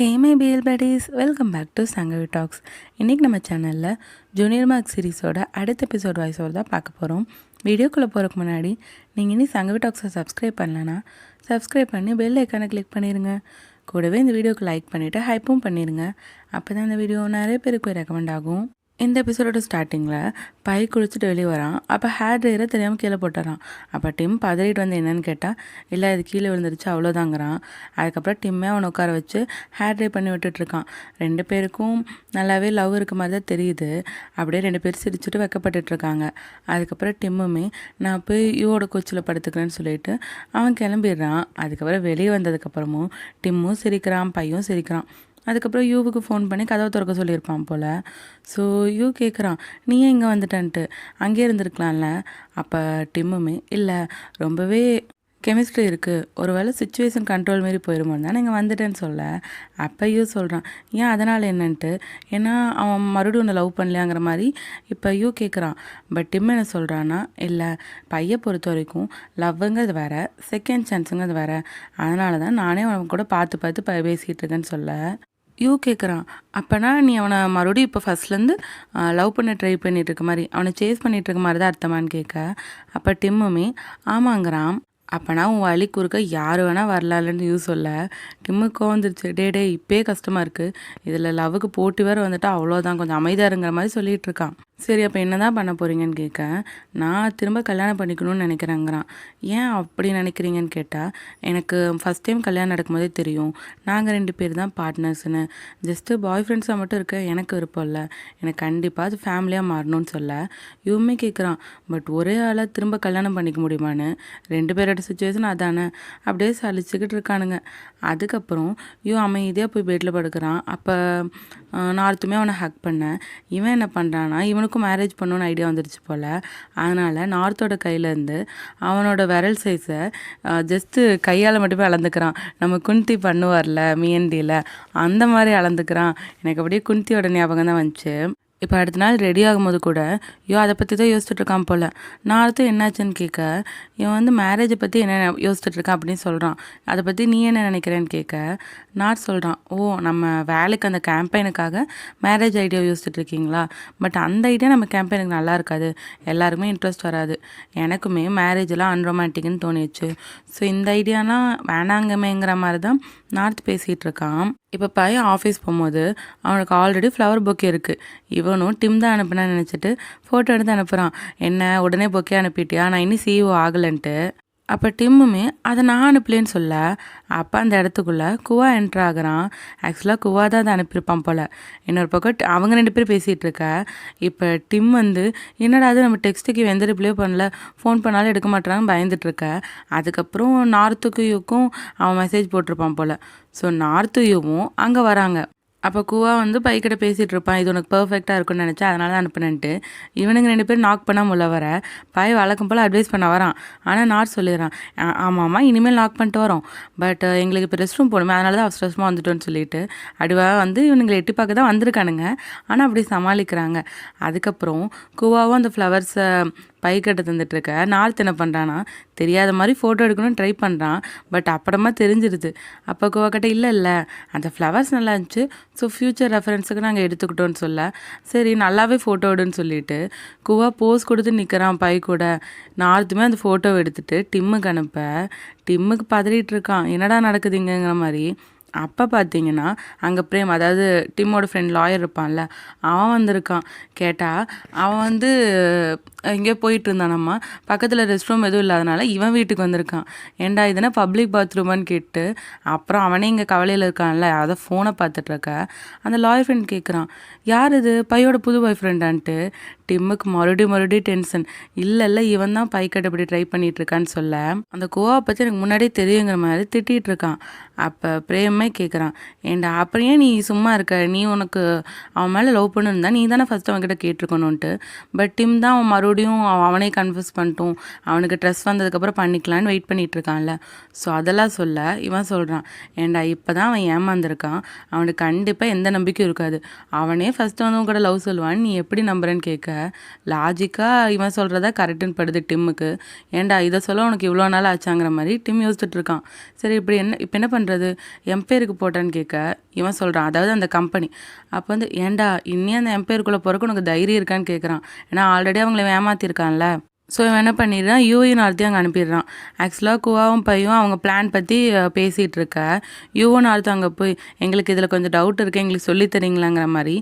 Hey my PL buddies, welcome back to Sangavi talks. இன்றைக்கி நம்ம சேனலில் ஜூனியர் மார்க் சீரிஸோட அடுத்த எபிசோட் வாய்ஸ் ஓவர் தான் பார்க்க போகிறோம். வீடியோக்குள்ளே போகிறதுக்கு முன்னாடி நீங்கள் இனி சங்கவி டாக்ஸை சப்ஸ்கிரைப் பண்ணலன்னா சப்ஸ்கிரைப் பண்ணி பெல் ஐக்கானை கிளிக் பண்ணிடுங்க. கூடவே இந்த வீடியோக்கு லைக் பண்ணிவிட்டு ஹைப்பும் பண்ணிடுங்க. அப்போ தான் இந்த வீடியோ நிறைய பேருக்கு போய் ரெக்கமெண்ட் ஆகும். இந்த எபிசோடோட ஸ்டார்டிங்கில் பை குளிச்சுட்டு வெளியே வரான். அப்போ ஹேர் ட்ரையரை தெரியாமல் கீழே போட்டுறான். அப்போ டிம் பதறிட்டு வந்து என்னன்னு கேட்டால், இல்லை அது கீழே விழுந்துருச்சு அவ்வளோதாங்கிறான். அதுக்கப்புறம் டிம்மே அவனை உட்கார வச்சு ஹேர் ட்ரை பண்ணி விட்டுட்ருக்கான். ரெண்டு பேருக்கும் நல்லாவே லவ் இருக்க மாதிரி தான் தெரியுது. அப்படியே ரெண்டு பேரும் சிரிச்சுட்டு வைக்கப்பட்டுட்ருக்காங்க. அதுக்கப்புறம் டிம்முமே நான் போய் யூவோட கொச்சில் படுத்துக்கிறேன்னு சொல்லிட்டு அவன் கிளம்பிடுறான். அதுக்கப்புறம் வெளியே வந்ததுக்கப்புறமும் டிம்மும் சிரிக்கிறான், பையும் சிரிக்கிறான். அதுக்கப்புறம் யூவுக்கு ஃபோன் பண்ணி கதவை திறக்க சொல்லியிருப்பான் போல். ஸோ யூ கேட்குறான், நீ ஏன் இங்கே வந்துட்டன்ட்டு, அங்கேயே இருந்திருக்கலாம்ல. அப்போ டிம்முமே இல்லை ரொம்பவே கெமிஸ்ட்ரி இருக்குது, ஒரு வேளை சுச்சுவேஷன் கண்ட்ரோல் மாரி போயிருமோன்னு தான் நீங்கள் வந்துட்டேன்னு சொல்ல. அப்போ யூ சொல்கிறான், ஏன் அதனால் என்னன்ட்டு, ஏன்னா அவன் மறுபடியும் ஒன்று லவ் பண்ணலையாங்கிற மாதிரி இப்போ யூ கேட்குறான். பட் டிம் என்ன சொல்கிறான்னா, இல்லை பையை பொறுத்த வரைக்கும் லவ்வுங்கிறது வேறு, செகண்ட் சான்ஸுங்கிறது வேறு, அதனால தான் நானே அவன் கூட பார்த்து பேசிகிட்டு இருக்கேன்னு சொல்ல. யூ கேட்குறான், அப்போனா நீ அவனை மறுபடியும் இப்போ ஃபஸ்ட்லேருந்து லவ் பண்ண ட்ரை பண்ணிகிட்டு இருக்க மாதிரி, அவனை சேஸ் பண்ணிகிட்டு இருக்க மாதிரி தான் அர்த்தமானு கேட்க. அப்போ டிம்முமே ஆமாங்கிறான். அப்போனா உன் வழி குறுக்க யார் வேணால் வரலான்னு யூ சொல்ல. டிம்முக்கு வந்துருச்சு, டே இப்போயே கஷ்டமாக இருக்குது, இதில் லவ்வுக்கு போட்டி வேறு வந்துட்டு அவ்வளோதான், கொஞ்சம் அமைதியாக இருங்கிற மாதிரி சொல்லிகிட்டு இருக்கான். சரி அப்போ என்ன தான் பண்ண போகிறீங்கன்னு கேட்க, நான் திரும்ப கல்யாணம் பண்ணிக்கணும்னு நினைக்கிறேங்கிறான். ஏன் அப்படி நினைக்கிறீங்கன்னு கேட்டால், எனக்கு ஃபஸ்ட் டைம் கல்யாணம் நடக்கும்போதே தெரியும் நாங்கள் ரெண்டு பேர் தான் பார்ட்னர்ஸ்னு, ஜஸ்ட்டு பாய் ஃப்ரெண்ட்ஸாக மட்டும் இருக்க எனக்கு விருப்பம் இல்லை, எனக்கு கண்டிப்பாக அது ஃபேமிலியாக மாறணும்னு சொல்ல. இவமே கேட்குறான், பட் ஒரே ஆளாக திரும்ப கல்யாணம் பண்ணிக்க முடியுமான்னு, ரெண்டு பேரோட சுச்சுவேஷன் அதானே, அப்படியே சலிச்சுக்கிட்டு இருக்கானுங்க. அதுக்கப்புறம் அமைதியாக போய் பெட்டில் படுக்கிறான். அப்போ நார்த்துமே அவனை ஹக் பண்ண. இவன் என்ன பண்ணுறான்னா, இவனுக்கும் மேரேஜ் பண்ணணுன்னு ஐடியா வந்துடுச்சு போல். அதனால் நார்த்தோட கையிலேருந்து அவனோட விரல் சைஸை ஜஸ்ட்டு கையால் மட்டுமே அளந்துக்கிறான். நம்ம குந்தி பண்ணுவார்ல மீஎன்டியில், அந்த மாதிரி அளந்துக்கிறான். எனக்கு அப்படியே குந்தியோட ஞாபகம் தான் வந்துச்சு. இப்போ அடுத்த நாள் ரெடி ஆகும்போது கூட அதை பற்றி தான் யோசிச்சுட்ருக்கான் போல். நார்த்தும் என்னாச்சுன்னு கேட்க, இவன் மேரேஜை பற்றி என்ன யோசிச்சுட்ருக்கான் அப்படின்னு சொல்கிறான். அதை பற்றி நீ என்ன நினைக்கிறேன்னு கேட்க, நார்த் சொல்கிறான், ஓ நம்ம வேலைக்கு அந்த கேம்பெயினுக்காக மேரேஜ் ஐடியா யோசிச்சுட்ருக்கீங்களா, பட் அந்த ஐடியா நம்ம கேம்பெயினுக்கு நல்லா இருக்காது, எல்லாருக்குமே இன்ட்ரெஸ்ட் வராது, எனக்குமே மேரேஜெலாம் அன்ரொமான்டிக்னு தோணிச்சு, ஸோ இந்த ஐடியாலாம் வேணாங்கமேங்கிற மாதிரி தான் நார்த் பேசிகிட்டு இருக்கான். இப்போ பையன் ஆஃபீஸ் போகும்போது அவனுக்கு ஆல்ரெடி ஃப்ளவர் பொக்கே இருக்குது. இவனும் டிம் தான் அனுப்புனான்னு நினச்சிட்டு ஃபோட்டோ எடுத்து அனுப்புகிறான். என்ன உடனே பொக்கே அனுப்பிட்டியா, நான் இன்னும் சிஇஓ ஆகலைன்ட்டு. அப்போ டிம்முமே அதை நான் அனுப்பலேன்னு சொல்ல. அப்போ அந்த இடத்துக்குள்ளே குவா என்ட்ரு ஆகுறான். ஆக்சுவலாக குவா தான் அதை அனுப்பியிருப்பான் போல். இன்னொரு பக்கம் அவங்க ரெண்டு பேரும் பேசிகிட்டு இருக்க. இப்போ டிம் என்னடா அது நம்ம டெக்ஸ்ட்டுக்கு எந்த ரிப்ளே பண்ணல, ஃபோன் பண்ணாலும் எடுக்க மாட்டான்னு பயந்துட்டுருக்க. அதுக்கப்புறம் நார்த்துக்கும் அவன் மெசேஜ் போட்டிருப்பான் போல். ஸோ நார்த்துயும் அங்கே வராங்க. அப்போ குவா பைக்கிட்ட பேசிகிட்டு இருப்பான், இது உனக்கு பர்ஃபெக்டாக இருக்குன்னு நினச்சா அதனால தான் அனுப்புனேன்ட்டு. இவனுங்க ரெண்டு பேரும் நாக் பண்ணாமல் உள்ள வர, பாய் வழக்கம் போல் அட்வைஸ் பண்ண வரான். ஆனால் நாட் சொல்லிடுறான், ஆமாம்மா இனிமேல் நாக் பண்ணிட்டு வரோம், பட் எங்களுக்கு இப்போ ரெஸ்ட் ரூம் போகணுமே அதனால தான் அவசரமாக வந்துட்டோன்னு சொல்லிட்டு அடிவாக இவனுங்களை எட்டி பார்க்க தான் வந்திருக்கானுங்க. ஆனால் அப்படி சமாளிக்கிறாங்க. அதுக்கப்புறம் குவாவும் அந்த ஃப்ளவர்ஸை பைக்கிட்ட தந்துட்டுருக்க. நார்த் என்ன பண்ணுறான்னா, தெரியாத மாதிரி ஃபோட்டோ எடுக்கணும்னு ட்ரை பண்ணுறான். பட் அப்புறமா தெரிஞ்சிருது. அப்போ குவாக்கிட்ட இல்லை அந்த ஃப்ளவர்ஸ் நல்லா இருந்துச்சு, ஸோ ஃப்யூச்சர் ரெஃபரன்ஸுக்கு நாங்கள் எடுத்துக்கிட்டோன்னு சொல்ல, சரி நல்லாவே ஃபோட்டோ எடுன்னு சொல்லிட்டு குவா போஸ் கொடுத்து நிற்கிறான் பை கூட. நார்த்துமே அந்த ஃபோட்டோவை எடுத்துகிட்டு டிம்முக்கு அனுப்ப. டிம்முக்கு பதறிட்டு இருக்கான், என்னடா நடக்குதுங்கிற மாதிரி. அப்போ பார்த்தீங்கன்னா அங்கே பிரேம், அதாவது டிம்மோட ஃப்ரெண்ட் லாயர் இருப்பான்ல, அவன் வந்திருக்கான். கேட்டால் அவன் எங்கேயோ போயிட்டு இருந்தானம்மா, பக்கத்தில் ரெஸ்ட் ரூம் எதுவும் இல்லாதனால இவன் வீட்டுக்கு வந்திருக்கான். ஏண்டா இதுனா பப்ளிக் பாத்ரூமான்னு கேட்டு, அப்புறம் அவனே இங்கே கவலையில் இருக்கான்ல, அதை ஃபோனை பார்த்துட்ருக்க. அந்த லாயர் ஃப்ரெண்ட் கேட்குறான், யார் இது, பையோட புது பாய் ஃப்ரெண்டான்ட்டு. டிம்முக்கு மறுபடியும் டென்ஷன். இல்லை இவன் தான் பைக்கட்டை இப்படி ட்ரை பண்ணிகிட்ருக்கான்னு சொல்ல, அந்த கோவாவை பற்றி எனக்கு முன்னாடியே தெரியுங்கிற மாதிரி திட்டிகிட்டு இருக்கான். அப்போ பிரேமே கேட்குறான், ஏண்டா அப்புறம் ஏன் நீ சும்மா இருக்க, நீ உனக்கு அவன் மேலே லவ் பண்ணுன்னு தான் நீ தானே ஃபஸ்ட்டு அவன்கிட்ட கேட்டிருக்கணுன்ட்டு. பட் டிம் தான் அவன் மறுபடியும் அவனே கன்ஃபியூஸ் பண்ணிட்டோம், அவனுக்கு ட்ரெஸ் வந்ததுக்கப்புறம் பண்ணிக்கலான்னு வெயிட் பண்ணிகிட்ருக்கான்ல. ஸோ அதெல்லாம் சொல்ல இவன் சொல்கிறான், ஏண்டா இப்போ தான் அவன் ஏமாந்துருக்கான், அவனுக்கு கண்டிப்பாக எந்த நம்பிக்கையும் இருக்காது, அவனே ஃபஸ்ட்டு உன் கூட லவ் சொல்லுவான்னு நீ எப்படி நம்புறேன்னு கேட்க. லாஜிக்காக இவன் சொல்கிறதா கரெக்டுன்னு படுது டிம்முக்கு. ஏன்டா இதை சொல்ல உனக்கு இவ்வளோ நாள் ஆச்சாங்கிற மாதிரி டிம் யோசிச்சுட்டு இருக்கான். சரி இப்போ என்ன பண்ணுறது, எம்பேருக்கு போட்டான்னு கேட்க இவன் சொல்கிறான், அதாவது அந்த கம்பெனி. அப்போ வந்து ஏன்டா இன்னும் அந்த எம்பேருக்குள்ளே போகிறக்கு உனக்கு தைரியம் இருக்கான்னு கேட்குறான். ஏன்னா ஆல்ரெடி அவங்கள ஏமாற்றிருக்கான்ல. ஸோ இவன் என்ன பண்ணிடுறான், யூயும் நார்த்தையும் அங்கே அனுப்பிடுறான். ஆக்சுவலாக குவாவும் பையும் அவங்க பிளான் பற்றி பேசிகிட்டு இருக்க, யூவும் நார்த்தும் அங்கே போய் எங்களுக்கு இதில் கொஞ்சம் டவுட் இருக்குது, எங்களுக்கு சொல்லித் தரீங்களாங்கிற மாதிரி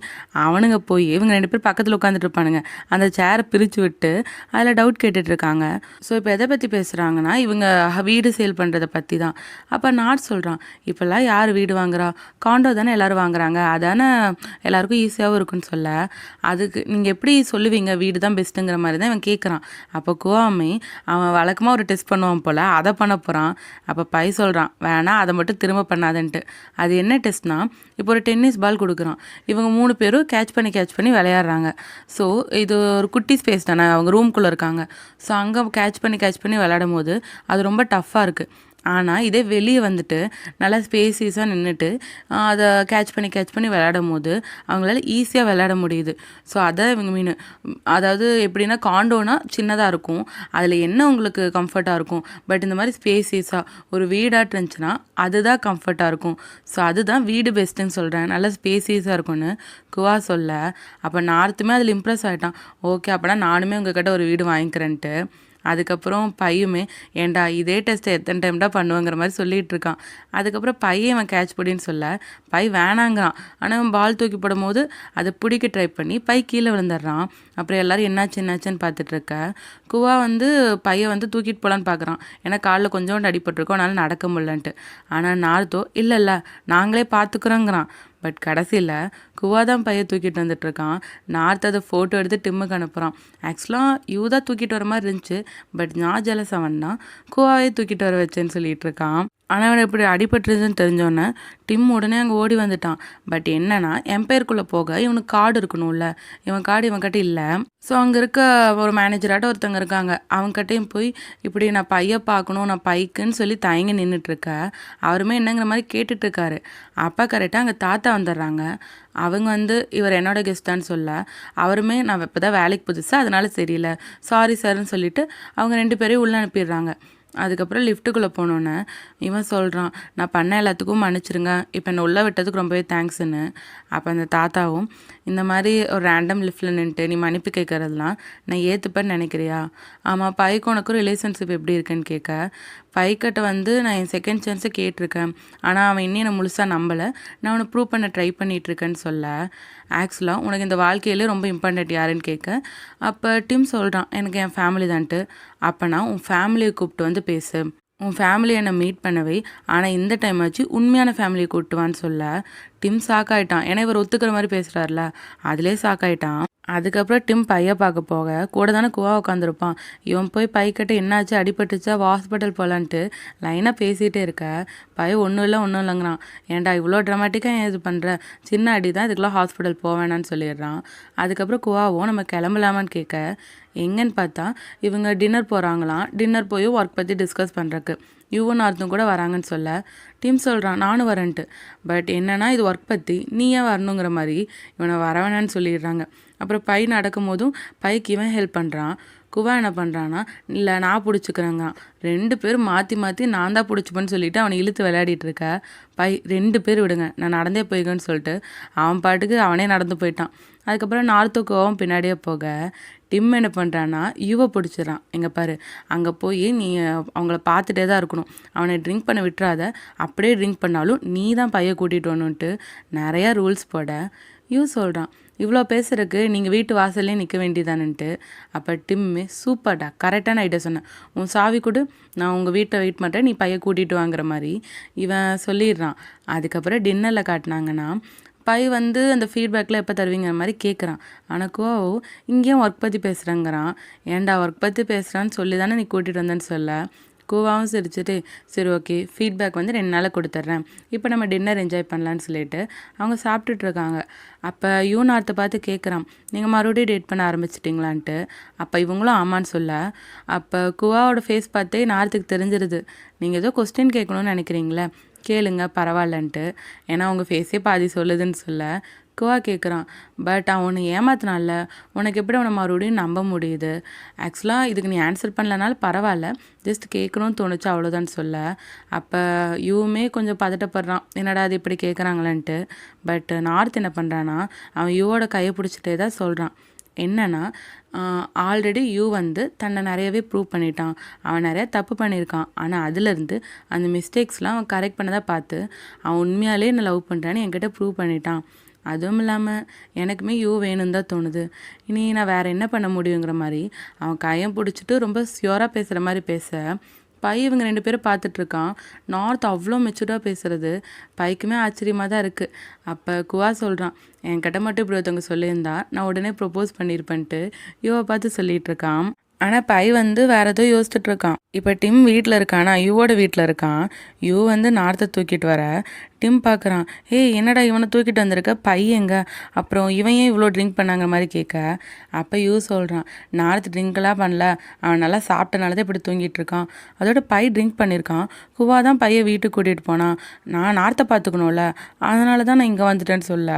அவனுங்க போய் இவங்க 2 பேர் பக்கத்தில் உட்காந்துட்டு இருப்பானுங்க. அந்த சேரை பிரித்து விட்டு அதில் டவுட் கேட்டுட்டு இருக்காங்க. ஸோ இப்போ எதை பற்றி பேசுகிறாங்கன்னா இவங்க வீடு சேல் பண்ணுறதை பற்றி தான். அப்போ நார்த் சொல்கிறான், இப்போல்லாம் யார் வீடு வாங்குறா, காண்டோ தானே எல்லோரும் வாங்குறாங்க, அதானே எல்லாருக்கும் ஈஸியாகவும் இருக்குன்னு சொல்ல, அதுக்கு நீங்கள் எப்படி சொல்லுவீங்க வீடு தான் பெஸ்ட்டுங்கிற மாதிரி தான் இவன் கேட்குறான். அப்போ குவாமி அவன் வழக்கமாக ஒரு டெஸ்ட் பண்ணுவான் போல், அதை பண்ண போகிறான். அப்போ பை சொல்கிறான், வேணாம் அதை மட்டும் திரும்ப பண்ணாதன்ட்டு. அது என்ன டெஸ்ட்னா, இப்போ ஒரு டென்னிஸ் பால் கொடுக்குறான், இவங்க 3 பேரும் கேட்ச் பண்ணி விளையாடுறாங்க. ஸோ இது ஒரு குட்டி ஸ்பேஸ் தானே, அவங்க ரூம்குள்ளே இருக்காங்க. ஸோ அங்கே கேட்ச் பண்ணி விளையாடும் போது அது ரொம்ப டஃப்பாக இருக்குது. ஆனால் இதே வெளியே வந்துட்டு நல்லா ஸ்பேசிஸாக நின்றுட்டு அதை கேட்ச் பண்ணி விளையாடும் போது அவங்களால ஈஸியாக விளையாட முடியுது. ஸோ அதை இவங்க அதாவது எப்படின்னா காண்டோனா சின்னதாக இருக்கும், அதில் என்ன உங்களுக்கு கம்ஃபர்ட்டாக இருக்கும். பட் இந்த மாதிரி ஸ்பேசிஸாக ஒரு வீடாக இருந்துச்சுன்னா அதுதான் கம்ஃபர்ட்டாக இருக்கும். ஸோ அதுதான் வீடு பெஸ்ட்டுன்னு சொல்கிறேன், நல்லா ஸ்பேசிஸாக இருக்கும்னு குவா சொல்ல. அப்போ நார்த்துமே அதில் இம்ப்ரெஸ் ஆகிட்டான். ஓகே அப்போனா நானுமே உங்ககிட்ட ஒரு வீடு வாங்கிக்கிறேன்ட்டு. அதுக்கப்புறம் பையுமே ஏன்டா இதே டெஸ்ட்டை எத்தனை டைம்டா பண்ணுவேங்கிற மாதிரி சொல்லிகிட்டு இருக்கான். அதுக்கப்புறம் பையன் அவன் கேட்ச் பிடின்னு சொல்ல பை வேணாங்கிறான். ஆனால் அவன் பால் தூக்கி போடும் போது அதை பிடிக்க ட்ரை பண்ணி பை கீழே விழுந்துடுறான். அப்புறம் எல்லோரும் என்னாச்சுன்னு பார்த்துட்ருக்க குவா வந்து பையை வந்து தூக்கிட்டு போகலான்னு பார்க்குறான். ஏன்னா காலில் கொஞ்சோண்டு அடிபட்டிருக்கோம், அதனால் நடக்க முடியலன்ட்டு. ஆனால் நார்த்தோ இல்லை நாங்களே பார்த்துக்குறோங்கிறான். பட் கடைசியில் குவா தான் பையை தூக்கிட்டு வந்துட்டுருக்கான். நார்த் அதை ஃபோட்டோ எடுத்து டிம்முக்கு அனுப்புகிறான். ஆக்சுவலாக யூ தான் தூக்கிட்டு வர மாதிரி இருந்துச்சு, பட் நான் ஜெலஸ் அவன்னா குவாவே தூக்கிட்டு வர வச்சேன்னு சொல்லிட்டு இருக்கான். ஆனால் அவன் இப்படி அடிபட்டுருதுன்னு தெரிஞ்சோன்னே டிம் உடனே அங்கே ஓடி வந்துட்டான். பட் என்னன்னா எம்பையருக்குள்ளே போக இவனுக்கு கார்டு இருக்கணும்ல, இவன் கார்டு இவன்கிட்ட இல்லை. ஸோ அங்கே இருக்க ஒரு மேனேஜராட்ட ஒருத்தங்க இருக்காங்க, அவங்ககிட்டையும் போய் இப்படி நான் பையை பார்க்கணும், நான் பைக்குன்னு சொல்லி தயங்கி நின்றுட்டுருக்க. அவருமே என்னங்கிற மாதிரி கேட்டுட்ருக்காரு. அப்பா கரெக்டாக அங்கே தாத்தா வந்துடுறாங்க. அவங்க வந்து இவர் என்னோட கெஸ்ட்டான்னு சொல்ல அவருமே நான் இப்போ தான் வேலைக்கு புதுசாக அதனால சரியில்லை சாரி சார்ன்னு சொல்லிவிட்டு அவங்க 2 பேரையும் உள்ளே அனுப்பிடுறாங்க. அதுக்கப்புறம் லிஃப்ட்டுக்குள்ளே போனோன்னே இவன் சொல்கிறான், நான் பண்ண எல்லாத்துக்கும் மன்னிச்சிருங்க, இப்போ என்னை உள்ளே விட்டதுக்கு ரொம்பவே தேங்க்ஸுன்னு. அப்போ அந்த தாத்தாவும் இந்த மாதிரி ஒரு ரேண்டம் லிஃப்ட்டில் நின்றுட்டு நீ மன்னிப்பு கேட்குறதுலாம் நான் ஏற்றுப்பேன்னு நினைக்கிறியா? ஆமாம் பைக்கு உனக்கும் ரிலேஷன்ஷிப் எப்படி இருக்குன்னு கேட்க பைக்கிட்ட வந்து நான் என் செகண்ட் சான்ஸை கேட்டிருக்கேன், ஆனால் அவன் இன்னும் என்னை முழுசாக நம்பலை, நான் அவனை ப்ரூவ் பண்ண ட்ரை பண்ணிகிட்ருக்கேன்னு சொல்ல ஆக்சுவலாக உனக்கு இந்த வாழ்க்கையிலே ரொம்ப இம்பார்ட்டன்ட் யாருன்னு கேட்க அப்போ டிம் சொல்கிறான் எனக்கு என் ஃபேமிலி தான்ட்டு. அப்போனா உன் ஃபேமிலியை கூப்பிட்டு வந்து பேசு, உன் ஃபேமிலி என்னை மீட் பண்ணவை, ஆனால் இந்த டைம் ஆச்சு உண்மையான ஃபேமிலியை கூப்பிட்டுவான்னு சொல்ல டிம் சாக்காயிட்டான். ஏன்னா இவர் ஒத்துக்கிற மாதிரி பேசுகிறார்ல, அதிலே சாக்காயிட்டான். அதுக்கப்புறம் டிம் பையை பார்க்க போக கூட தானே குவா உட்காந்துருப்பான். இவன் போய் பைக்கிட்ட என்னாச்சு அடிபட்டுச்சா ஹாஸ்பிட்டல் போகலான்ட்டு லைனாக பேசிகிட்டே இருக்க பையன் ஒன்றும் இல்லைங்கிறான். ஏன்டா இவ்வளோ ட்ராமாட்டிக்காக ஏன் இது பண்ணுற, சின்ன அடி தான், இதுக்கெல்லாம் ஹாஸ்பிட்டல் போவேணான்னு சொல்லிடுறான். அதுக்கப்புறம் குவாவும் நம்ம கிளம்பலாமான்னு கேட்க எங்கன்னு பார்த்தா இவங்க டின்னர் போகிறாங்களாம். டின்னர் போய் ஒர்க் பற்றி டிஸ்கஸ் பண்ணுறக்கு யுவன் நார்த்தும் கூட வராங்கன்னு சொல்ல டீம் சொல்கிறான் நானும் வரேன்ட்டு. பட் என்னன்னா இது ஒர்க் பற்றி நீ ஏன் வரணுங்கிற மாதிரி இவனை வரவேணான்னு சொல்லிடுறாங்க. அப்புறம் பை நடக்கும் போதும் பைக்கு இவன் ஹெல்ப் பண்ணுறான். குவா என்ன பண்ணுறான்னா இல்லை நான் பிடிச்சிக்கிறேங்க, 2 பேரும் மாற்றி நான் தான் பிடிச்சிப்பேன்னு சொல்லிவிட்டு அவனை இழுத்து விளையாடிட்டு இருக்க பை 2 பேர் விடுங்க நான் நடந்தே போய்க்கன்னு சொல்லிட்டு அவன் பாட்டுக்கு அவனே நடந்து போயிட்டான். அதுக்கப்புறம் நார்த்துக்குவும் பின்னாடியே போக டிம் என்ன பண்ணுறான்னா யுவை பிடிச்சிடறான். எங்கே பாரு அங்கே போய் நீ அவங்கள பார்த்துட்டே தான் இருக்கணும், அவனை ட்ரிங்க் பண்ண விட்டுறாத, அப்படியே ட்ரிங்க் பண்ணாலும் நீ தான் பையை கூட்டிகிட்டு வரணுன்ட்டு நிறையா ரூல்ஸ் போட யூ சொல்கிறான் இவ்வளோ பேசுறதுக்கு நீங்கள் வீட்டு வாசல்லே நிற்க வேண்டியதானுன்ட்டு. அப்போ டிம்மே சூப்பர்டா கரெக்டான ஐடியா சொன்னேன், உன் சாவி கொடு நான் உங்கள் வீட்டை வெயிட் பண்ணுறேன், நீ பையை கூட்டிகிட்டு வாங்குற மாதிரி இவன் சொல்லிடுறான். அதுக்கப்புறம் டின்னரில் காட்டினாங்கன்னா பை வந்து அந்த ஃபீட்பேக்கில் எப்போ தருவீங்கிற மாதிரி கேட்குறான். ஆனால் கோவோ இங்கேயும் ஒர்க் பற்றி பேசுகிறேங்கிறான். ஏன்டா ஒர்க் பற்றி பேசுகிறான்னு சொல்லி தானே நீ கூட்டிகிட்டு வந்தேன்னு சொல்ல கோவாவும் சிரிச்சுட்டு சரி ஓகே ஃபீட்பேக் வந்து 2 நாளில் கொடுத்துட்றேன், இப்போ நம்ம டின்னர் என்ஜாய் பண்ணலான்னு சொல்லிட்டு அவங்க சாப்பிட்டுட்ருக்காங்க. அப்போ யூனார்த்தை பார்த்து கேட்குறான் நீங்கள் மறுபடியும் டேட் பண்ண ஆரம்பிச்சிட்டிங்களான்ட்டு. அப்போ இவங்களும் ஆமான்னு சொல்ல அப்போ குவாவோட ஃபேஸ் பார்த்தே நார்த்துக்கு தெரிஞ்சிருது நீங்கள் ஏதோ கொஸ்டின் கேட்கணும்னு நினைக்கிறீங்களே கேளுங்க பரவாயில்லன்ட்டு, ஏன்னா அவங்க ஃபேஸே பாதி சொல்லுதுன்னு சொல்ல குவா கேட்குறான். பட் அவன் உன்னை ஏமாத்தினான்ல, உனக்கு எப்படி அவனை மறுபடியும் நம்ப முடியுது? ஆக்சுவலாக இதுக்கு நீ ஆன்சர் பண்ணலனாலும் பரவாயில்ல, ஜஸ்ட் கேட்கணும்னு தோணுச்சு அவ்வளோதான் சொல்ல. அப்போ யூவுமே கொஞ்சம் பதட்டப்படுறான், என்னடா அது இப்படி கேட்குறாங்களேன்ட்டு. பட் நார்த் என்ன பண்ணுறான்னா, அவன் யூவோட கையை பிடிச்சிட்டே தான் சொல்கிறான். என்னன்னா ஆல்ரெடி யூ வந்து தன்னை நிறையவே ப்ரூவ் பண்ணிட்டான், அவன் நிறைய தப்பு பண்ணியிருக்கான். ஆனால் அதுலேருந்து அந்த மிஸ்டேக்ஸ்லாம் அவன் கரெக்ட் பண்ணதை பார்த்து அவன் உண்மையாலே என்னை லவ் பண்ணுறான்னு என்கிட்ட ப்ரூவ் பண்ணிட்டான். அதுவும் இல்லாமல் எனக்குமே யூ வேணும்னு தான் தோணுது. இனி நான் வேறு என்ன பண்ண முடியுங்கிற மாதிரி அவன் கையை பிடிச்சிட்டு ரொம்ப ஷியோராக பேசுகிற மாதிரி பேச இவங்க 2 பேரும் பார்த்துட்ருக்கான். நார்த் அவ்வளோ மெச்சூர்டாக பேசுகிறது பைக்குமே ஆச்சரியமாக தான் இருக்குது. அப்போ குவா சொல்கிறான், என்கிட்ட மட்டும் இப்படி ஒருத்தவங்க சொல்லியிருந்தா நான் உடனே ப்ரொப்போஸ் பண்ணியிருப்பேன்ட்டு யூவை பார்த்து சொல்லிகிட்டு இருக்கான். ஆனால் வந்து வேறு ஏதோ யோசிச்சுட்டு இருக்கான். இப்போ டிம் வீட்டில் இருக்கானா, யூவோட வீட்டில் இருக்கான். யூ வந்து நார்த்தை தூக்கிட்டு வர டிம் பார்க்குறான். என்னடா இவனை தூக்கிட்டு வந்திருக்க, எங்க? அப்புறம் இவன் ஏன் இவ்வளோ ட்ரிங்க் பண்ணாங்க மாதிரி கேட்க, அப்போ யூ சொல்கிறான், நார்த் ட்ரிங்க்லாம் பண்ணல, அவன் நல்லா சாப்பிட்டனால தான் இப்படி தூங்கிட்டு இருக்கான். அதோட ட்ரிங்க் பண்ணியிருக்கான். குவா தான் பையை வீட்டுக்கு கூட்டிகிட்டு போனான். நான் நார்த்தை பார்த்துக்கணும்ல, அதனால தான் நான் இங்கே வந்துட்டேன்னு சொல்ல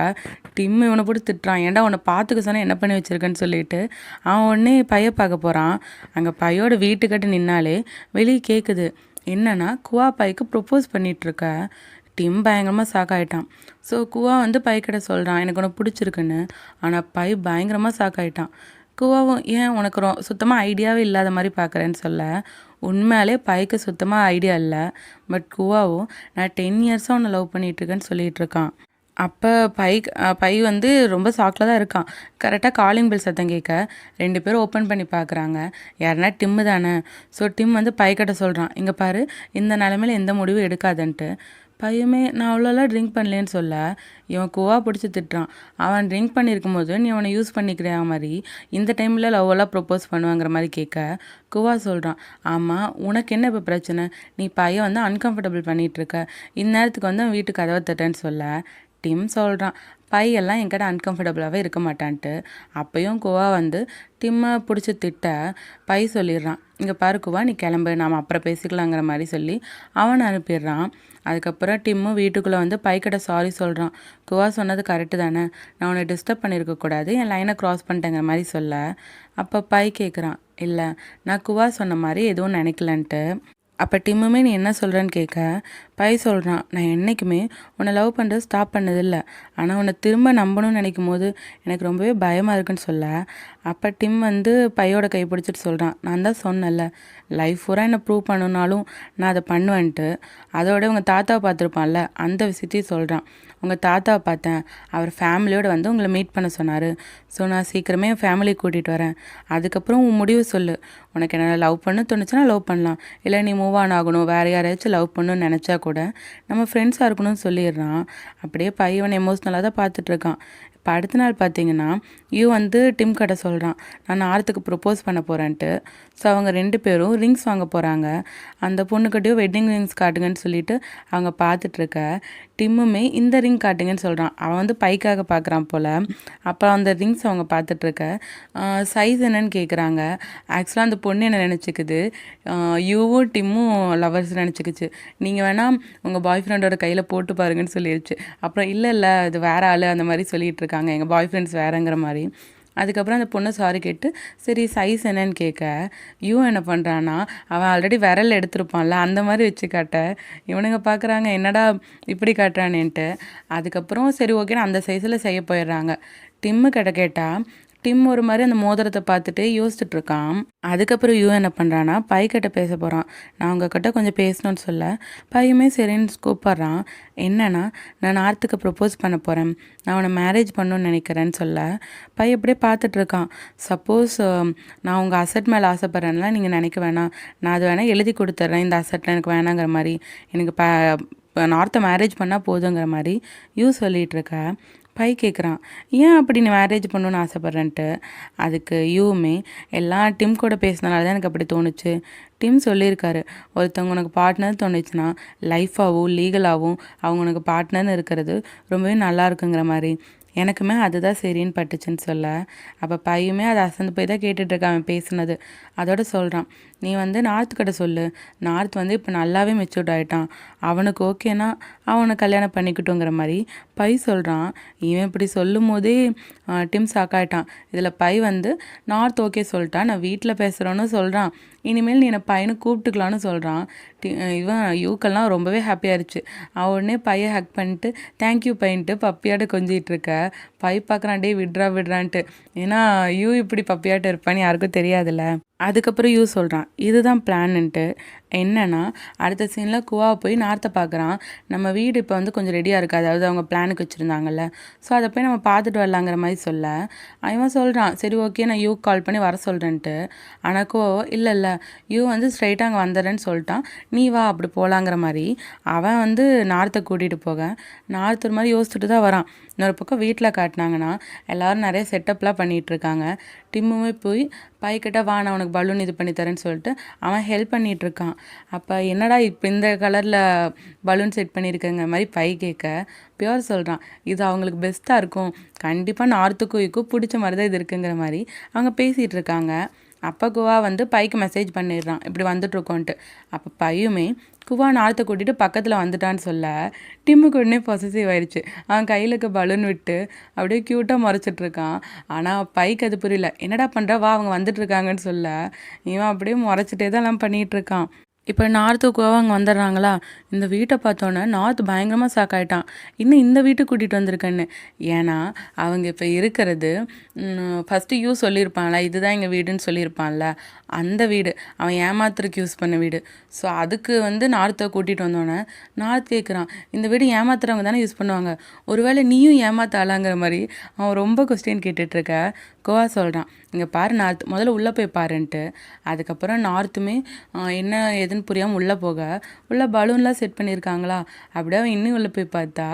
டிம் இவனை போட்டு திட்டுறான். ஏன்டா உன்னை பார்த்துக்க சொன்னால் என்ன பண்ணி வச்சிருக்கேன்னு சொல்லிட்டு அவன் உடனே பையை பார்க்க போகிறான். அங்கே பையோட வீட்டுக்கிட்ட நின்னாலே வெளியே கேட்குது, என்னன்னா குவா பைக்கு ப்ரொப்போஸ் பண்ணிகிட்ருக்க. டிம் பயங்கரமாக ஷாக் ஆகிட்டான். ஸோ குவா வந்து பைக்கிட்ட சொல்கிறான், எனக்கு உனக்கு பிடிச்சிருக்குன்னு. ஆனால் பயங்கரமாக ஷாக் ஆகிட்டான். குவாவும், ஏன் உனக்கு சுத்தமாக ஐடியாவே இல்லாத மாதிரி பார்க்குறேன்னு சொல்ல, உண்மையாலே பைக்கு சுத்தமாக ஐடியா இல்லை. பட் குவாவும், நான் 10 இயர்ஸாக உன்னை லவ் பண்ணிகிட்ருக்கேன்னு சொல்லிகிட்டு இருக்கான். அப்போ பை வந்து ரொம்ப ஷாக்கில் தான் இருக்கான். கரெக்டாக காலிங் பெல் சத்தம் கேட்க 2 பேரும் ஓப்பன் பண்ணி பார்க்குறாங்க. யாருன்னா டிம்மு தானே. ஸோ டிம் வந்து பைக்கிட்ட சொல்கிறான், இங்கே பாரு, இந்த நிலமையில எந்த முடிவும் எடுக்காதுன்ட்டு. பையுமே, நான் அவ்வளோலாம் ட்ரிங்க் பண்ணலேன்னு சொல்ல இவன் குவா பிடிச்சி திட்டுறான். அவன் ட்ரிங்க் பண்ணியிருக்கும் போது நீ அவனை யூஸ் பண்ணிக்கிற மாதிரி இந்த டைமில் லவ்வெல்லாம் ப்ரொப்போஸ் பண்ணுவாங்கிற மாதிரி கேட்க குவா சொல்கிறான், ஆமாம் உனக்கு என்ன இப்போ பிரச்சனை, நீ பையன் வந்து அன்கம்ஃபர்டபுள் பண்ணிகிட்ருக்க, இந்நேரத்துக்கு வந்து அவன் வீட்டுக்கு கதவை தட்டேன்னு சொல்ல டிம் சொல்கிறான், பையெல்லாம் என்கிட்ட அன்கம்ஃபர்டபுளாகவே இருக்க மாட்டான்ட்டு. அப்பையும் குவா வந்து டிம்மை பிடிச்சி திட்ட சொல்லிடுறான், இங்கே பாரு குவா, நீ கிளம்பு, நாம் அப்புறம் பேசிக்கலாங்கிற மாதிரி சொல்லி அவனை அனுப்பிடுறான். அதுக்கப்புறம் டிம்மும் வீட்டுக்குள்ளே வந்து பைக்கிட்ட சாரி சொல்கிறான். குவா சொன்னது கரெக்டு தானே, நான் உன்னை டிஸ்டர்ப் பண்ணியிருக்கக்கூடாது, என் லைனை க்ராஸ் பண்ணிட்டேங்கிற மாதிரி சொல்ல அப்போ கேட்குறான், இல்லை நான் குவா சொன்ன மாதிரி எதுவும் நினைக்கலன்ட்டு. அப்போ டிம்முமே நீ என்ன சொல்கிறேன்னு கேட்க சொல்கிறான், நான் என்றைக்குமே உன்னை லவ் பண்ணுறது ஸ்டாப் பண்ணதில்லை, ஆனால் உன்னை திரும்ப நம்பணும்னு நினைக்கும் போது எனக்கு ரொம்பவே பயமாக இருக்குன்னு சொல்ல அப்போ டிம் வந்து பையோட கை பிடிச்சிட்டு சொல்கிறான், நான் தான் சொன்னேன்ல, லைஃப் பூரா என்னை ப்ரூவ் பண்ணணுன்னாலும் நான் அதை பண்ணுவேன்ட்டு. அதோட உங்கள் தாத்தாவை பார்த்துருப்பான்ல, அந்த விஷயத்தையும் சொல்கிறான். உங்கள் தாத்தாவை பார்த்தேன், அவர் ஃபேமிலியோடு வந்து உங்களை மீட் பண்ண சொன்னார். ஸோ நான் சீக்கிரமே என் ஃபேமிலியை கூட்டிகிட்டு வரேன். அதுக்கப்புறம் உன் முடிவு சொல்லு, உனக்கு என்ன லவ் பண்ண தோணுச்சுன்னா லவ் பண்ணலாம், இல்லை நீ மூவ் ஆன் ஆகணும், வேறு யாரையாச்சும் லவ் பண்ணணும்னு நினச்சா கூட நம்ம ஃப்ரெண்ட்ஸாக இருக்கணும்னு சொல்லிடுறான். அப்படியே பையன் எமோஷ்னலாக தான் பார்த்துட்ருக்கான். இப்போ அடுத்த நாள் பார்த்தீங்கன்னா யூ வந்து டிம் கிட்ட சொல்கிறான், நான் நார்த்துக்கு ப்ரொப்போஸ் பண்ண போகிறேன்ட்டு. ஸோ அவங்க 2 பேரும் ரிங்ஸ் வாங்க போகிறாங்க. அந்த பொண்ணுக்கிட்டையும் வெட்டிங் ரிங்ஸ் காட்டுங்கன்னு சொல்லிட்டு அவங்க பார்த்துட்ருக்க டிம்முமே இந்த ரிங் காட்டுங்கன்னு சொல்கிறான். அவன் வந்து பைக்காக பார்க்குறான் போல். அப்புறம் அந்த ரிங்ஸ் அவங்க பார்த்துட்ருக்க சைஸ் என்னன்னு கேட்குறாங்க. ஆக்சுவலாக அந்த பொண்ணு என்ன நினச்சிக்குது, யூவும் டிம்மும் லவர்ஸ் நினச்சிக்கிச்சு. நீங்கள் வேணால் உங்கள் பாய் ஃப்ரெண்டோட கையில் போட்டு பாருங்கன்னு சொல்லிடுச்சு. அப்புறம் இல்லை அது வேறு ஆள் அந்த மாதிரி சொல்லிகிட்டு இருக்காங்க, எங்கள் பாய் ஃப்ரெண்ட்ஸ் வேறங்கிற மாதிரி. அதுக்கப்புறம் அந்த பொண்ணு சாரி கேட்டு சரி சைஸ் என்னன்னு கேட்க யூ என்ன பண்ணுறான்னா, அவன் ஆல்ரெடி விரல் எடுத்திருப்பான்ல அந்த மாதிரி வச்சு காட்ட இவனுங்க பார்க்குறாங்க, என்னடா இப்படி காட்டுறானேன்ட்டு. அதுக்கப்புறம் சரி ஓகேன்னு அந்த சைஸில் செய்ய போயிடுறாங்க. டிம்மு கிட்ட கேட்டால் டிம் ஒரு மாதிரி அந்த மோதிரத்தை பார்த்துட்டு யோசிச்சுட்டு இருக்கான். அதுக்கப்புறம் யூ என்ன பண்ணுறான்னா பைக்கிட்ட பேச போகிறான். நான் உங்ககிட்ட கொஞ்சம் பேசணும்னு சொல்ல பையுமே சரின்னு கூப்பிட்றான். என்னன்னா, நான் நார்த்துக்கு ப்ரொப்போஸ் பண்ண போகிறேன், நான் உன்னை மேரேஜ் பண்ணணும்னு நினைக்கிறேன்னு சொல்ல அப்படியே பார்த்துட்ருக்கான். சப்போஸ் நான் உங்கள் அசட் மேலே ஆசைப்பட்றேன்னா நீங்கள் நினைக்க வேணாம், நான் அது வேணால் எழுதி கொடுத்துட்றேன், இந்த அசட்டில் எனக்கு வேணாங்கிற மாதிரி, எனக்கு இப்போ நார்த்தை மேரேஜ் பண்ணால் போதுங்கிற மாதிரி யூ சொல்லிகிட்ருக்க கேட்குறான், ஏன் அப்படி நீ மேரேஜ் பண்ணணுன்னு ஆசைப்பட்றேன்ட்டு. அதுக்கு யூவுமே எல்லாம் டிம் கூட பேசினால தான் எனக்கு அப்படி தோணுச்சு. டிம் சொல்லியிருக்காரு, ஒருத்தவங்க உனக்கு பார்ட்னர் தோணுச்சுன்னா லைஃபாகவும் லீகலாகவும் அவங்க உனக்கு பார்ட்னர்னு இருக்கிறது ரொம்பவே நல்லா இருக்குங்கிற மாதிரி. எனக்குமே அதுதான் சரின்னு பட்டுச்சுன்னு சொல்ல, அப்போ பையுமே அதை அசந்து போய் தான் கேட்டுட்ருக்கான் அவன் பேசுனது. அதோட சொல்கிறான், நீ வந்து நார்த்து கிட்ட சொல்லு, நார்த் வந்து இப்போ நல்லாவே மெச்சூர்ட் ஆகிட்டான், அவனுக்கு ஓகேனா அவனை கல்யாணம் பண்ணிக்கிட்டோங்கிற மாதிரி பை சொல்கிறான். இவன் இப்படி சொல்லும் போதே டிம் சாக்காயிட்டான். இதில் பை வந்து நார்த் ஓகே சொல்லிட்டான், நான் வீட்டில் பேசுகிறோன்னு சொல்கிறான், இனிமேல் நீ என்னை பையனை கூப்பிட்டுக்கலான்னு சொல்கிறான். இவன் யூக்கெல்லாம் ரொம்பவே ஹாப்பியாகிடுச்சு. அவன் உடனே பையை ஹக் பண்ணிட்டு தேங்க்யூ பையன்ட்டு பப்பியாட்ட கொஞ்சிகிட்டு இருக்க. பை பார்க்குறான், டே விட்றான்ட்டு. ஏன்னா யூ இப்படி பப்பியாட்ட இருப்பான்னு யாருக்கும் தெரியாதுல்ல. அதுக்கப்புறம் யூ சொல்கிறான், இதுதான் பிளான்ன்ட்டு. என்னென்னா அடுத்த சீனில் குவாவை போய் நார்த்தை பார்க்குறான். நம்ம வீடு இப்போ வந்து கொஞ்சம் ரெடியாக இருக்குது, அதாவது அவங்க பிளானுக்கு வச்சுருந்தாங்கல்ல, ஸோ அதை போய் நம்ம பார்த்துட்டு வரலாங்கிற மாதிரி சொல்ல, அவன் சொல்கிறான் சரி ஓகே நான் யூ கால் பண்ணி வர சொல்கிறேன்ட்டு. ஆனால் குவாவோ இல்லை யூ வந்து ஸ்ட்ரைட்டாக அங்கே வந்துடுறேன்னு சொல்லிட்டான், நீ வா அப்படி போகலாங்கிற மாதிரி. அவன் வந்து நார்த்தை கூட்டிகிட்டு போக நார்த் ஒரு மாதிரி யோசிச்சுட்டு தான் வரான். இன்னொரு பக்கம் வீட்டில் காட்டினாங்கன்னா எல்லோரும் நிறைய செட்டப்லாம் பண்ணிகிட்ருக்காங்க. டிம்முமே போய் பைக்கிட்ட வா நான் உனக்கு பலூன் இது பண்ணி தரேன்னு சொல்லிட்டு அவன் ஹெல்ப் பண்ணிகிட்ருக்கான். அப்போ என்னடா இப்போ இந்த கலரில் பலூன் செட் பண்ணியிருக்கேங்க மாதிரி பை கேட்க, பியோர் சொல்கிறான் இது அவங்களுக்கு பெஸ்ட்டாக இருக்கும், கண்டிப்பாக நார்த்துக்கும் யூக்கும் பிடிச்ச மாதிரி தான் இது இருக்குங்கிற மாதிரி அவங்க பேசிகிட்டு இருக்காங்க. அப்போ குவா வந்து பைக்கு மெசேஜ் பண்ணிடுறான் இப்படி வந்துட்ருக்கோன்ட்டு. அப்போ பையுமே குவா நார்த்தை கூட்டிகிட்டு பக்கத்தில் வந்துட்டான்னு சொல்ல டிம்முக்கு உடனே பாசிட்டிவ் ஆயிடுச்சு. அவன் கையில் இருக்க பலூன் விட்டு அப்படியே க்யூட்டாக முறைச்சிட்ருக்கான். ஆனால் பைக்கு அது புரியல, என்னடா பண்ணுற வா அவங்க வந்துட்டுருக்காங்கன்னு சொல்ல இவன் அப்படியே முறைச்சிட்டே தான் எல்லாம் பண்ணிகிட்ருக்கான். இப்போ நார்த்து கோவா அங்கே வந்துடுறாங்களா. இந்த வீட்டை பார்த்தோன்னே நார்த் பயங்கரமாக ஷாக்காயிட்டான், இன்னும் இந்த வீட்டுக்கு கூட்டிகிட்டு வந்திருக்கேன்னு. ஏன்னா அவங்க இப்போ இருக்கிறது ஃபஸ்ட்டு யூ சொல்லியிருப்பான்ல இதுதான் எங்கள் வீடுன்னு சொல்லியிருப்பான்ல, அந்த வீடு அவன் ஏமாத்துறதுக்கு யூஸ் பண்ண வீடு. ஸோ அதுக்கு வந்து நார்த்தை கூட்டிகிட்டு வந்தோன்னே நார்த் கேட்குறான், இந்த வீடு ஏமாத்துறவங்க தானே யூஸ் பண்ணுவாங்க, ஒருவேளை நீயும் ஏமாத்தாளாங்கிற மாதிரி அவன் ரொம்ப கொஸ்டின் கேட்டுட்ருக்க. கோவா சொல்கிறான், இங்கே பாரு நார்த் முதல்ல உள்ளே போய் பாருன்ட்டு. அதுக்கப்புறம் நார்த்துமே என்ன ஏதுன்னு புரியாமல் உள்ளே போக உள்ள பலூன்லாம் செட் பண்ணியிருக்காங்களா. அப்படியே அவன் இன்னும் உள்ளே போய் பார்த்தா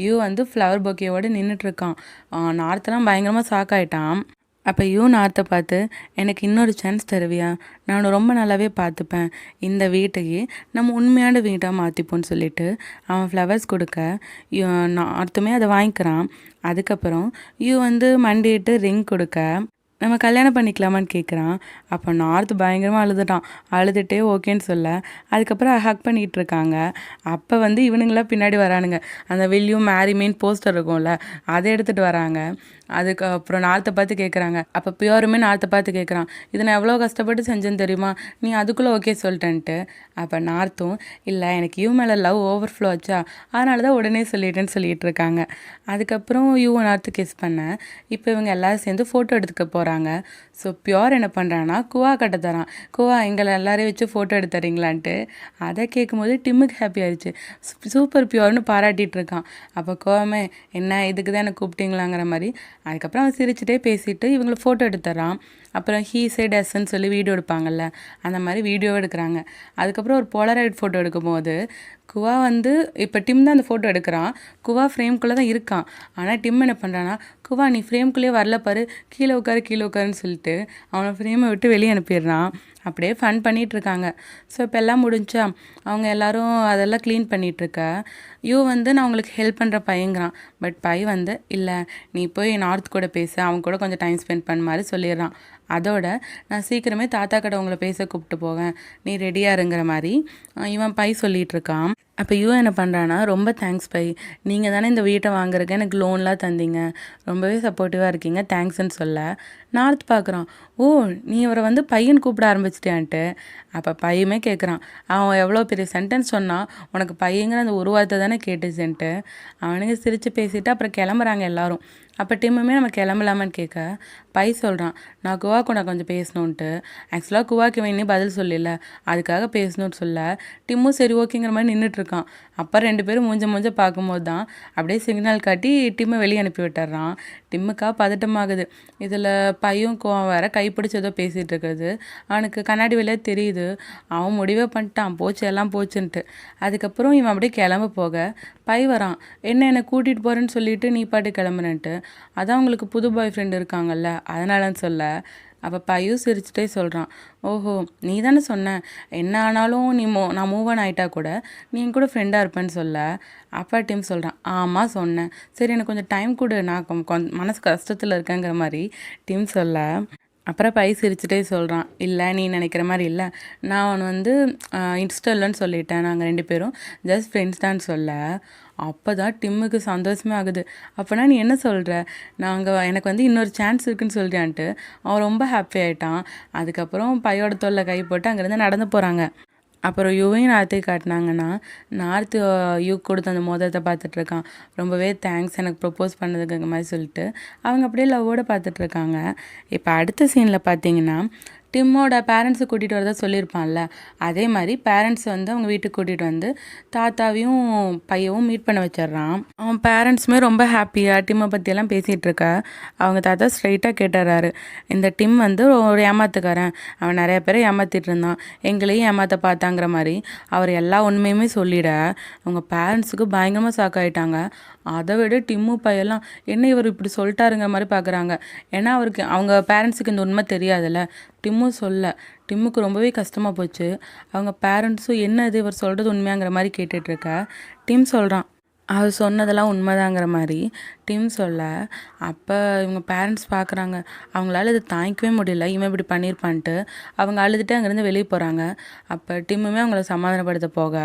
யூ வந்து ஃப்ளவர் பொக்கேவோடு நின்றுட்டுருக்கான். நார்த்தெல்லாம் பயங்கரமாக ஷாக்காயிட்டான். அப்போ யூ நார்த்தை பார்த்து, எனக்கு இன்னொரு சான்ஸ் தருவியா, நான் ரொம்ப நல்லாவே பார்த்துப்பேன், இந்த வீட்டையே நம்ம உண்மையான வீட்டாக மாற்றிப்போன்னு சொல்லிட்டு அவன் ஃப்ளவர்ஸ் கொடுக்க நார்த்துமே அதை வாங்கிக்கிறான். அதுக்கப்புறம் யூ வந்து மண்டிட்டு ரிங் கொடுக்க நம்ம கல்யாணம் பண்ணிக்கலாமான்னு கேட்குறான். அப்போ நார்த் பயங்கரமாக அழுதுட்டான். அழுதுகிட்டே ஓகேன்னு சொல்ல அதுக்கப்புறம் ஹக் பண்ணிகிட்டு இருக்காங்க. அப்போ வந்து இவனுங்களாம் பின்னாடி வரானுங்க. அந்த will you marry me poster இருக்கும்ல அதை எடுத்துகிட்டு வராங்க. அதுக்கப்புறம் நார்த்தை பார்த்து கேட்குறாங்க. அப்போ பியோருமே நார்த்தை பார்த்து கேட்குறான், இதை நான் எவ்வளோ கஷ்டப்பட்டு செஞ்சேன்னு தெரியுமா, நீ அதுக்குள்ளே ஓகே சொல்லிட்டேன்ட்டு. அப்போ நார்த்தும் இல்லை எனக்கு யூ மேலே லவ் ஓவர்ஃப்ளோ ஆச்சா, அதனால தான் உடனே சொல்லிட்டேன்னு சொல்லிகிட்டு இருக்காங்க. அதுக்கப்புறம் யூ நார்த்து கிஸ் பண்ண இப்போ இவங்க எல்லோரும் சேர்ந்து ஃபோட்டோ எடுத்துக்க போகிறாங்க. ஸோ பியோர் என்ன பண்ணுறான்னா குவா கட்ட தரான். குவா எங்களை எல்லாரையும் வச்சு ஃபோட்டோ எடுத்துறீங்களான்ட்டு. அதை கேட்கும்போது டிம்முக்கு ஹாப்பி ஆயிடுச்சு. சூப்பர் பியோர்னு பாராட்டிகிட்டு இருக்கான். அப்போ குவாமே என்ன இதுக்கு தான் எனக்கு கூப்பிட்டீங்களாங்கிற மாதிரி. அதுக்கப்புறம் அவன் சிரிச்சுட்டே பேசிட்டு இவங்களை ஃபோட்டோ எடுத்துறான். அப்புறம் ஹீ சைட் எஸ்ன்னு சொல்லி வீடியோ எடுப்பாங்கள்ல, அந்த மாதிரி வீடியோவை எடுக்கிறாங்க. அதுக்கப்புறம் ஒரு போலராய்ட் ஃபோட்டோ எடுக்கும்போது குவா வந்து இப்போ டிம் தான் அந்த ஃபோட்டோ எடுக்கிறான். குவா ஃப்ரேம்குள்ளே தான் இருக்கான். ஆனால் டிம் என்ன பண்ணுறான்னா, குவா நீ ஃப்ரேம்குள்ளேயே வரல பாரு, கீழே உட்காருன்னு சொல்லிட்டு அவனை ஃப்ரேமை விட்டு வெளியே அனுப்பிடுறான். அப்படியே ஃபன் பண்ணிகிட்ருக்காங்க. ஸோ இப்போ எல்லாம் முடிஞ்சா அவங்க எல்லோரும் அதெல்லாம் க்ளீன் பண்ணிகிட்ருக்க யூ வந்து நான் உங்களுக்கு ஹெல்ப் பண்ணுற பையங்கிறான். பட் பை வந்து இல்லை நீ போய் நார்த் கூட பேசு, அவங்க கூட கொஞ்சம் டைம் ஸ்பெண்ட் பண்ண மாதிரி சொல்லிடுறான். அதோட நான் சீக்கிரமே தாத்தா கடை உங்களை பேச கூப்பிட்டு போவேன், நீ ரெடியாக இருங்கிற மாதிரி இவன் பை சொல்லிகிட்ருக்கான். அப்போ யூ என்ன பண்ணுறான்னா, ரொம்ப தேங்க்ஸ் பை, நீங்கள் தானே இந்த வீட்டை வாங்குறதுக்கு எனக்கு லோன்லாம் தந்தீங்க, ரொம்பவே சப்போர்ட்டிவாக இருக்கீங்க, தேங்க்ஸ்ன்னு சொல்ல நார்த் பார்க்குறான், ஓ நீ அவரை வந்து பையன் கூப்பிட ஆரம்பிச்சிட்டியான்ட்டு. அப்போ பையமே கேட்குறான், அவன் எவ்வளோ பெரிய சென்டென்ஸ் சொன்னான், உனக்கு பையங்கிற அந்த ஒரு வார்த்தை தானே கேட்டுச்சுன்ட்டு. அவனுங்க சிரித்து பேசிவிட்டு அப்புறம் கிளம்புறாங்க எல்லோரும். அப்போ டிம்முமே நம்ம கிளம்பலாமான்னு கேட்க பை சொல்கிறான், நான் குவா கூட கொஞ்சம் பேசணுன்ட்டு. ஆக்சுவலாக குவாக்கு இவன் இன்னும் பதில் சொல்லல, அதுக்காக பேசணுன்னு சொல்ல டிம்மும் சரி ஓகேங்கிற மாதிரி நின்றுட்டுருக்கான். அப்போ ரெண்டு பேரும் மூஞ்ச பார்க்கும்போது தான் அப்படியே சிக்னல் காட்டி டிம்மை வெளியே அனுப்பி விட்டுறான். டிம்முக்கா பதட்டமாகுது. இதில் பையும் கோவம் வேற கைப்பிடிச்சி ஏதோ பேசிகிட்டு இருக்கிறது அவனுக்கு கண்ணாடி வெளியே தெரியுது. அவன் முடிவே பண்ணிட்டான், போச்சு எல்லாம் போச்சுன்ட்டு. அதுக்கப்புறம் இவன் அப்படியே கிளம்ப போக பை வரான், என்னை கூட்டிகிட்டு போகிறேன்னு சொல்லிட்டு நீ பாட்டு கிளம்புறேன்ட்டு. அதான் உங்களுக்கு புது பாய் ஃப்ரெண்டு இருக்காங்கல்ல அதனாலன்னு சொல்ல அப்போ பையும் சிரிச்சுட்டே சொல்கிறான், ஓஹோ நீ தானே சொன்ன என்ன ஆனாலும் நீ நான் மூவ் ஆன் ஆகிட்டா கூட நீ என் கூட ஃப்ரெண்டாக இருப்பேன்னு சொல்ல. அப்பா டிம் சொல்கிறான், ஆமாம் சொன்னேன், சரி எனக்கு கொஞ்சம் டைம் கொடு, நான் மனசு கஷ்டத்தில் இருக்கேங்கிற மாதிரி டிம் சொல்ல. அப்புறம் பை சிரிச்சுட்டே சொல்கிறான், இல்லை நீ நினைக்கிற மாதிரி இல்லை, நான் அவன் வந்து இன்ஸ்டா இல்லைன்னு சொல்லிட்டேன், நாங்கள் 2 பேரும் ஜஸ்ட் ஃப்ரெண்ட்ஸ் தான் சொல்ல. அப்போ தான் டிம்முக்கு சந்தோஷமே ஆகுது. அப்போனா நீ என்ன சொல்கிற, எனக்கு வந்து இன்னொரு சான்ஸ் இருக்குன்னு சொல்லிட்டான்ட்டு அவன் ரொம்ப ஹாப்பி ஆகிட்டான். அதுக்கப்புறம் பையோட தோல்ல கை போட்டு அங்கேருந்து நடந்து போகிறாங்க. அப்புறம் யுவையும் நார்த்தையும் காட்டினாங்கன்னா, நார்த்து யூ கொடுத்த அந்த மோதிரத்தை பார்த்துட்ருக்கான். ரொம்பவே தேங்க்ஸ் எனக்கு ப்ரப்போஸ் பண்ணதுக்குங்க மாதிரி சொல்லிட்டு அவங்க அப்படியே லவ்வோடு பார்த்துட்ருக்காங்க. இப்போ அடுத்த சீனில் பார்த்தீங்கன்னா, டிம்மோட பேரண்ட்ஸை கூட்டிகிட்டு வரதா சொல்லியிருப்பான்ல, அதே மாதிரி பேரண்ட்ஸ் வந்து அவங்க வீட்டுக்கு கூட்டிகிட்டு வந்து தாத்தாவையும் பையவும் மீட் பண்ண வச்சிட்றான். அவன் பேரண்ட்ஸுமே ரொம்ப ஹாப்பியாக டிம்மை பற்றியெல்லாம் பேசிகிட்டு இருக்க அவங்க தாத்தா ஸ்ட்ரைட்டாக கேட்டுறாரு, இந்த டிம் வந்து ஒரு ஏமாத்துக்காரன், அவன் நிறைய பேரை ஏமாற்றிட்டு இருந்தான், எங்களையும் ஏமாற்ற பார்த்தாங்கிற மாதிரி அவர் எல்லா உண்மையுமே சொல்லிட அவங்க பேரண்ட்ஸுக்கு பயங்கரமாக ஷாக் ஆகிட்டாங்க. அதை விட டிம்மு பையெல்லாம் என்ன இவர் இப்படி சொல்லிட்டாருங்கிற மாதிரி பார்க்குறாங்க. ஏன்னா அவங்க பேரண்ட்ஸுக்கு இந்த உண்மை தெரியாதுல்ல. டிம்முக்கு ரொம்பவே கஷ்டமாக போச்சு. அவங்க பேரண்ட்ஸும் என்ன இது இவர் சொல்கிறது உண்மையாங்கிற மாதிரி கேட்டுட்ருக்க டிம் சொல்கிறான், அவர் சொன்னதெல்லாம் உண்மைதாங்கிற மாதிரி டிம் சொல்ல. அப்போ இவங்க பேரண்ட்ஸ் பார்க்குறாங்க, அவங்களால இது தாங்கிக்கவே முடியல, இவன் இப்படி பண்ணியிருப்பான்ட்டு அவங்க அழுதுட்டு அங்கேருந்து வெளியே போகிறாங்க. அப்போ டிம்முமே அவங்கள சமாதானப்படுத்த போக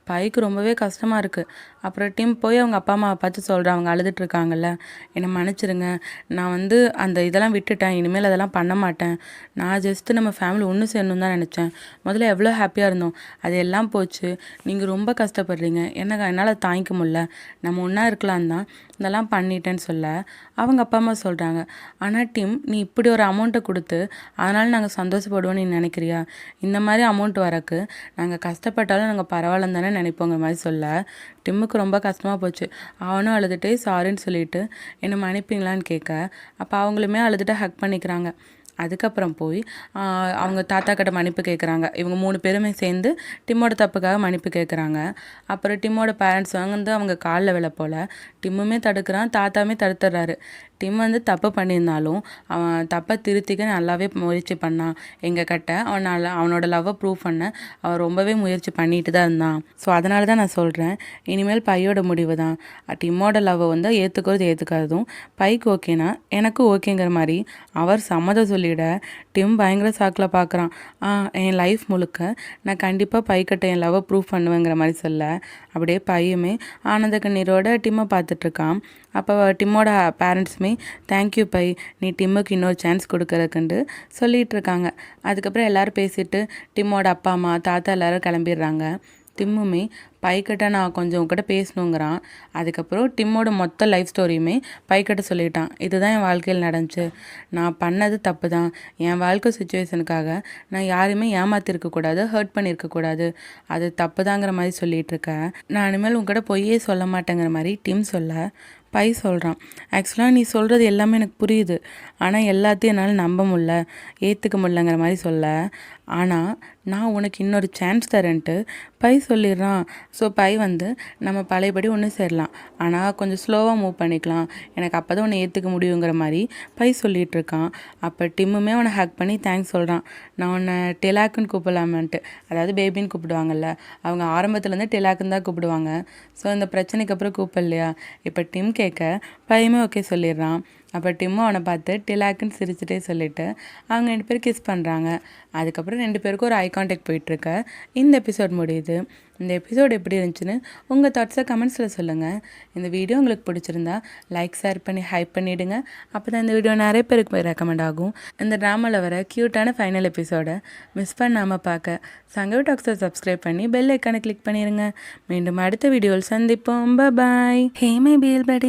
பைக்கு ரொம்பவே கஷ்டமாக இருக்குது. அப்புறம் டிம் போய் அவங்க அப்பா அம்மாவை பார்த்து சொல்கிறான், அவங்க அழுதுட்டு இருக்காங்கல்ல, என்னை மன்னிச்சிருங்க, நான் வந்து அந்த இதெல்லாம் விட்டுட்டேன், இனிமேல் அதெல்லாம் பண்ண மாட்டேன், நான் ஜஸ்ட்டு நம்ம ஃபேமிலி ஒன்று சேரணும் தான் நினச்சேன், முதல்ல எவ்வளோ ஹாப்பியாக இருந்தோம், அது எல்லாம் போச்சு, நீங்கள் ரொம்ப கஷ்டப்படுறீங்க, என்னால் தாங்கிக்க முடியல, நம்ம ஒன்றா இருக்கலாம் தான் இதெல்லாம் பண்ணிட்டேன்னு சொல்ல அவங்க அப்பா அம்மா சொல்கிறாங்க, ஆனால் டிம் நீ இப்படி ஒரு அமௌண்ட்டை கொடுத்து அதனால் நாங்கள் சந்தோஷப்படுவோன்னு நீ நினைக்கிறியா, இந்த மாதிரி அமௌண்ட் வரக்கு நாங்கள் கஷ்டப்பட்டாலும் நாங்கள் பரவாயில்லன்னு தானே நினைப்போங்கிற மாதிரி சொல்ல டிம்முக்கு ரொம்ப கஷ்டமாக போச்சு. அவனும் அழுதுகிட்டே சாரின்னு சொல்லிட்டு என்னை மன்னிப்பீங்களான்னு கேட்க அப்போ அவங்களுமே அழுதுட்டு ஹக் பண்ணிக்கிறாங்க. அதுக்கப்புறம் போய் அவங்க தாத்தா கிட்ட மன்னிப்பு கேட்குறாங்க. இவங்க 3 பேருமே சேர்ந்து டிம்மோட தப்புக்காக மன்னிப்பு கேட்குறாங்க. அப்புறம் டிம்மோட பேரண்ட்ஸ் வந்து அவங்க காலில் விழ போல் டிம்முமே தடுக்கிறான், தாத்தாவுமே தடுத்துடுறாரு. டிம் வந்து தப்பு பண்ணியிருந்தாலும் அவன் தப்பை திருத்திக்க நல்லாவே முயற்சி பண்ணான். எங்கள் அவனோட லவ்வை ப்ரூவ் பண்ண அவன் ரொம்பவே முயற்சி பண்ணிட்டு தான் இருந்தான். ஸோ அதனால தான் நான் சொல்கிறேன், இனிமேல் பையோட முடிவு தான். டிம்மோட லவ்வை வந்து ஏற்றுக்காததும் பைக்கு ஓகேனா எனக்கும் ஓகேங்கிற மாதிரி அவர் சம்மதம் சொல்லிவிட டிம் பயங்கர சாக்கில் பார்க்குறான். என் லைஃப் முழுக்க நான் கண்டிப்பாக பைக்கிட்ட என் லவ்வை ப்ரூவ் பண்ணுவேங்கிற மாதிரி சொல்ல அப்படியே பையுமே ஆனந்த கண்ணீரோட டிம்மை பார்த்துட்ருக்கான். அப்போ டிம்மோட பேரண்ட்ஸுமே தேங்க்யூ பை, நீ டிம்முக்கு இன்னொரு சான்ஸ் கொடுக்குறதுக்குண்டு சொல்லிகிட்டு இருக்காங்க. அதுக்கப்புறம் எல்லோரும் பேசிவிட்டு டிம்மோட அப்பா அம்மா தாத்தா எல்லோரும் கிளம்பிடுறாங்க. டிம்முமே பைக்கிட்ட நான் கொஞ்சம் உங்ககிட்ட பேசணுங்கிறான். அதுக்கப்புறம் டிம்மோட மொத்த லைஃப் ஸ்டோரியுமே பைக்கிட்ட சொல்லிட்டான். இதுதான் என் வாழ்க்கையில் நடந்துச்சு, நான் பண்ணது தப்பு தான், என் வாழ்க்கை சுச்சுவேஷனுக்காக நான் யாரையுமே ஏமாற்றிருக்கக்கூடாது, ஹர்ட் பண்ணியிருக்கக்கூடாது, அது தப்பு தாங்கிற மாதிரி சொல்லிகிட்டு இருக்கேன், நான் இனிமேல் உங்ககிட்ட பொய்யே சொல்ல மாட்டேங்கிற மாதிரி டிம் சொல்ல பை சொல்கிறான், ஆக்சுவலாக நீ சொல்கிறது எல்லாமே எனக்கு புரியுது, ஆனால் எல்லாத்தையும் என்னால் நம்ப முடியல, ஏற்றுக்க முடியலங்கிற மாதிரி சொல்ல, ஆனால் நான் உனக்கு இன்னொரு சான்ஸ் தரேன்ட்டு பை சொல்லிடுறான். ஸோ பை வந்து நம்ம பழையபடி ஒன்று சேரலாம், ஆனால் கொஞ்சம் ஸ்லோவாக மூவ் பண்ணிக்கலாம், எனக்கு அப்போ தான் உன்னை ஏற்றுக்க முடியுங்கிற மாதிரி பை சொல்லிகிட்டு இருக்கான். அப்போ டிம்முமே அவனை ஹக் பண்ணி தேங்க்ஸ் சொல்கிறான். நான் உன்னை டெலாக்குன்னு கூப்பிடலாமன்ட்டு, அதாவது பேபின்னு கூப்பிடுவாங்கல்ல, அவங்க ஆரம்பத்துலேருந்து டெலாக்குன்னு தான் கூப்பிடுவாங்க. ஸோ இந்த பிரச்சனைக்கு அப்புறம் கூப்பிடலையா, இப்போ டிம் கேட்க பையமே ஓகே சொல்லிடுறான். அப்போ டிம்மும் அவனை பார்த்து டிலாக்குன்னு சிரிச்சுட்டே சொல்லிவிட்டு அவங்க 2 பேரும் கிஸ் பண்ணுறாங்க. அதுக்கப்புறம் 2 பேருக்கும் ஒரு ஐ கான்டாக்ட் போயிட்டுருக்க இந்த எபிசோட் முடியுது. இந்த எபிசோட் எப்படி இருந்துச்சுன்னு உங்கள் தாட்ஸை கமெண்ட்ஸில் சொல்லுங்கள். இந்த வீடியோ உங்களுக்கு பிடிச்சிருந்தா லைக் ஷேர் பண்ணி ஹைப் பண்ணிவிடுங்க. அப்போ தான் இந்த வீடியோ நிறைய பேருக்கு போய் ரெக்கமெண்ட் ஆகும். இந்த ட்ராமாவில் வர க்யூட்டான ஃபைனல் எபிசோடை மிஸ் பண்ணாமல் பார்க்க சங்கவி டாக்ஸை சப்ஸ்கிரைப் பண்ணி பெல் ஐக்கானை கிளிக் பண்ணிடுங்க. மீண்டும் அடுத்த வீடியோவில் சந்திப்போம். பாய். ஹே மை பேல் படி.